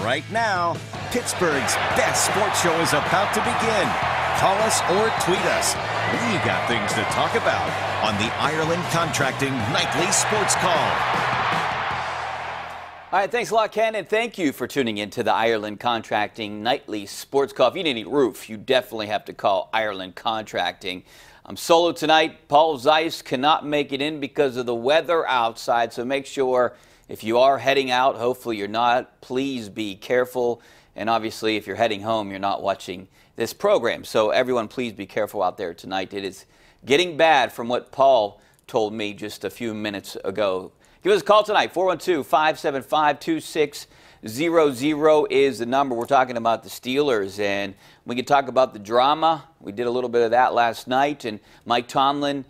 right now. Pittsburgh's best sports show is about to begin. Call us or tweet us. We got things to talk about on the Ireland Contracting Nightly Sports Call. All right, thanks a lot, Ken, and thank you for tuning in to the Ireland Contracting Nightly Sports Call. If you need a roof, you definitely have to call Ireland Contracting. I'm solo tonight. Paul Zeiss cannot make it in because of the weather outside, so make sure if you are heading out, hopefully you're not, please be careful. And obviously, if you're heading home, you're not watching this program. So everyone, please be careful out there tonight. It is getting bad from what Paul told me just a few minutes ago. Give us a call tonight. 412-575-2600 is the number. We're talking about the Steelers, and we can talk about the drama. We did a little bit of that last night, and Mike Tomlin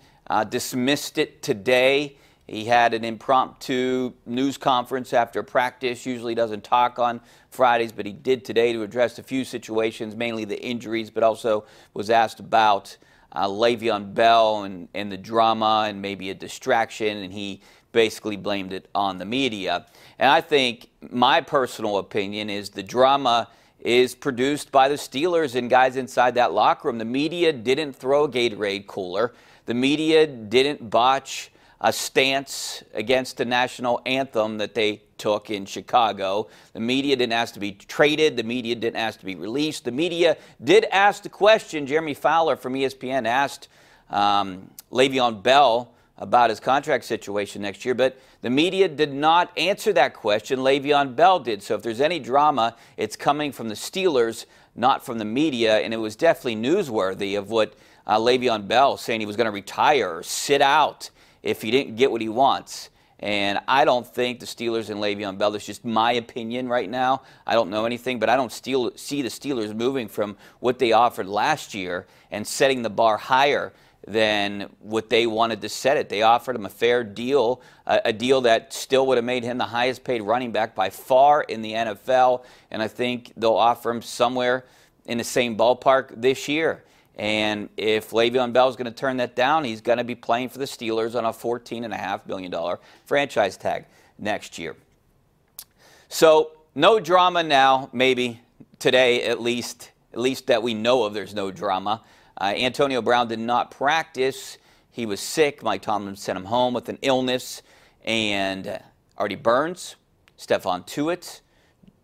dismissed it today. He had an impromptu news conference after practice. Usually doesn't talk on Fridays, but he did today to address a few situations, mainly the injuries, but also was asked about Le'Veon Bell and the drama and maybe a distraction, and he basically blamed it on the media. And I think my personal opinion is the drama is produced by the Steelers and guys inside that locker room. The media didn't throw a Gatorade cooler. The media didn't botch a stance against the national anthem that they took in Chicago. The media didn't ask to be traded. The media didn't ask to be released. The media did ask the question. Jeremy Fowler from ESPN asked Le'Veon Bell about his contract situation next year, but the media did not answer that question. Le'Veon Bell did. So if there's any drama, it's coming from the Steelers, not from the media, and it was definitely newsworthy of what Le'Veon Bell saying he was going to retire or sit out if he didn't get what he wants. And I don't think the Steelers and Le'Veon Bell, that's just my opinion right now. I don't know anything, but I don't see the Steelers moving from what they offered last year and setting the bar higher than what they wanted to set it. They offered him a fair deal, a deal that still would have made him the highest paid running back by far in the NFL, and I think they'll offer him somewhere in the same ballpark this year. And if Le'Veon Bell is going to turn that down, he's going to be playing for the Steelers on a $14.5 million franchise tag next year. So no drama now, maybe today at least that we know of. There's no drama. Antonio Brown did not practice. He was sick. Mike Tomlin sent him home with an illness. And Artie Burns, Stephon Tuitt,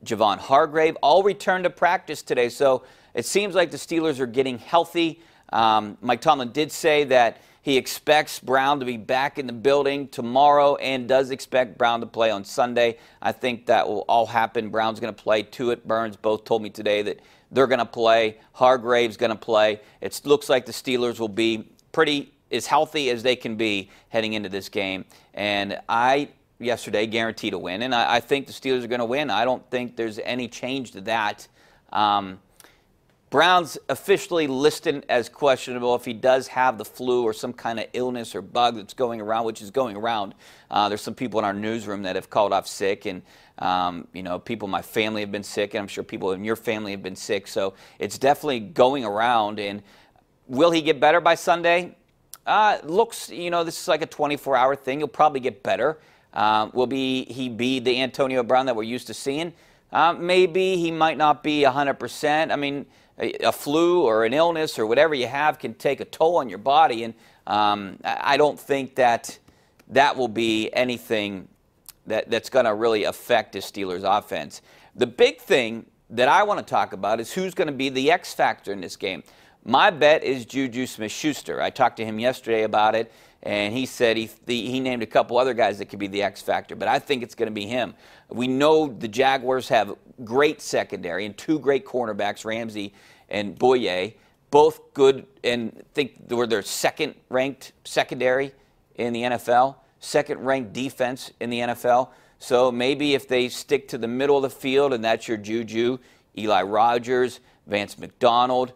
Javon Hargrave all returned to practice today. So it seems like the Steelers are getting healthy. Mike Tomlin did say that he expects Brown to be back in the building tomorrow and does expect Brown to play on Sunday. I think that will all happen. Brown's going to play. Tuitt, Burns both told me today that they're going to play. Hargrave's going to play. It looks like the Steelers will be pretty as healthy as they can be heading into this game. And I, yesterday, guaranteed a win. And I think the Steelers are going to win. I don't think there's any change to that. Brown's officially listed as questionable if he does have the flu or some kind of illness or bug that's going around, which is going around. There's some people in our newsroom that have called off sick, and you know, people in my family have been sick, and I'm sure people in your family have been sick. So it's definitely going around. And will he get better by Sunday? Looks, you know, this is like a 24-hour thing. He'll probably get better. Will he be the Antonio Brown that we're used to seeing? Maybe he might not be 100%. I mean, a flu or an illness or whatever you have can take a toll on your body, and I don't think that will be anything that's going to really affect the Steelers' offense. The big thing that I want to talk about is who's going to be the X factor in this game. My bet is Juju Smith-Schuster. I talked to him yesterday about it, and he said he named a couple other guys that could be the X factor, but I think it's going to be him. We know the Jaguars have great secondary and two great cornerbacks, Ramsey and Boye, both good, and think they were their second-ranked secondary in the NFL, second-ranked defense in the NFL. So maybe if they stick to the middle of the field, and that's your Juju, Eli Rogers, Vance McDonald,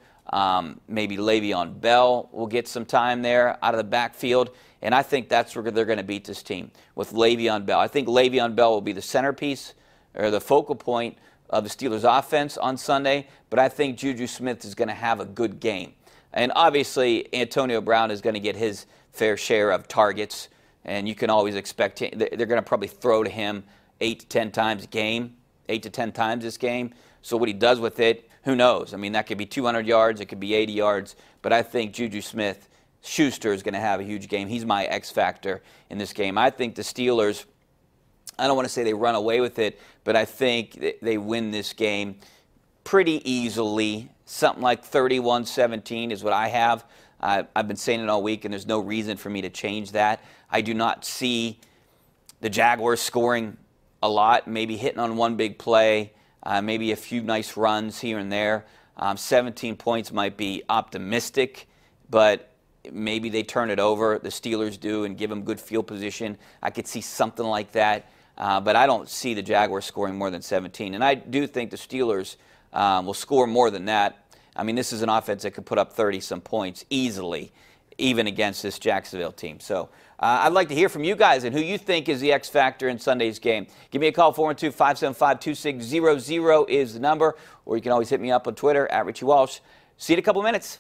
maybe Le'Veon Bell will get some time there out of the backfield. And I think that's where they're going to beat this team, with Le'Veon Bell. I think Le'Veon Bell will be the centerpiece or the focal point of the Steelers' offense on Sunday, but I think Juju Smith is going to have a good game. And obviously, Antonio Brown is going to get his fair share of targets, and you can always expect they're going to probably throw to him 8 to 10 times a game 8 to 10 times this game. So what he does with it, who knows? I mean, that could be 200 yards, it could be 80 yards, but I think Juju Smith-Schuster is going to have a huge game. He's my X factor in this game. I think the Steelers, I don't want to say they run away with it, but I think they win this game pretty easily. Something like 31-17 is what I have. I've been saying it all week, and there's no reason for me to change that. I do not see the Jaguars scoring a lot, maybe hitting on one big play, maybe a few nice runs here and there. 17 points might be optimistic, but maybe they turn it over, the Steelers do, and give them good field position. I could see something like that, but I don't see the Jaguars scoring more than 17. And I do think the Steelers will score more than that. I mean, this is an offense that could put up 30-some points easily, even against this Jacksonville team. So I'd like to hear from you guys and who you think is the X factor in Sunday's game. Give me a call, 412-575-2600 is the number, or you can always hit me up on Twitter, @Richie Walsh. See you in a couple minutes.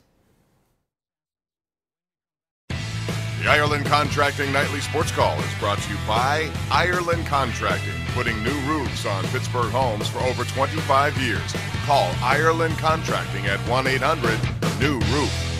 The Ireland Contracting Nightly Sports Call is brought to you by Ireland Contracting, putting new roofs on Pittsburgh homes for over 25 years. Call Ireland Contracting at 1-800-NEW-ROOF.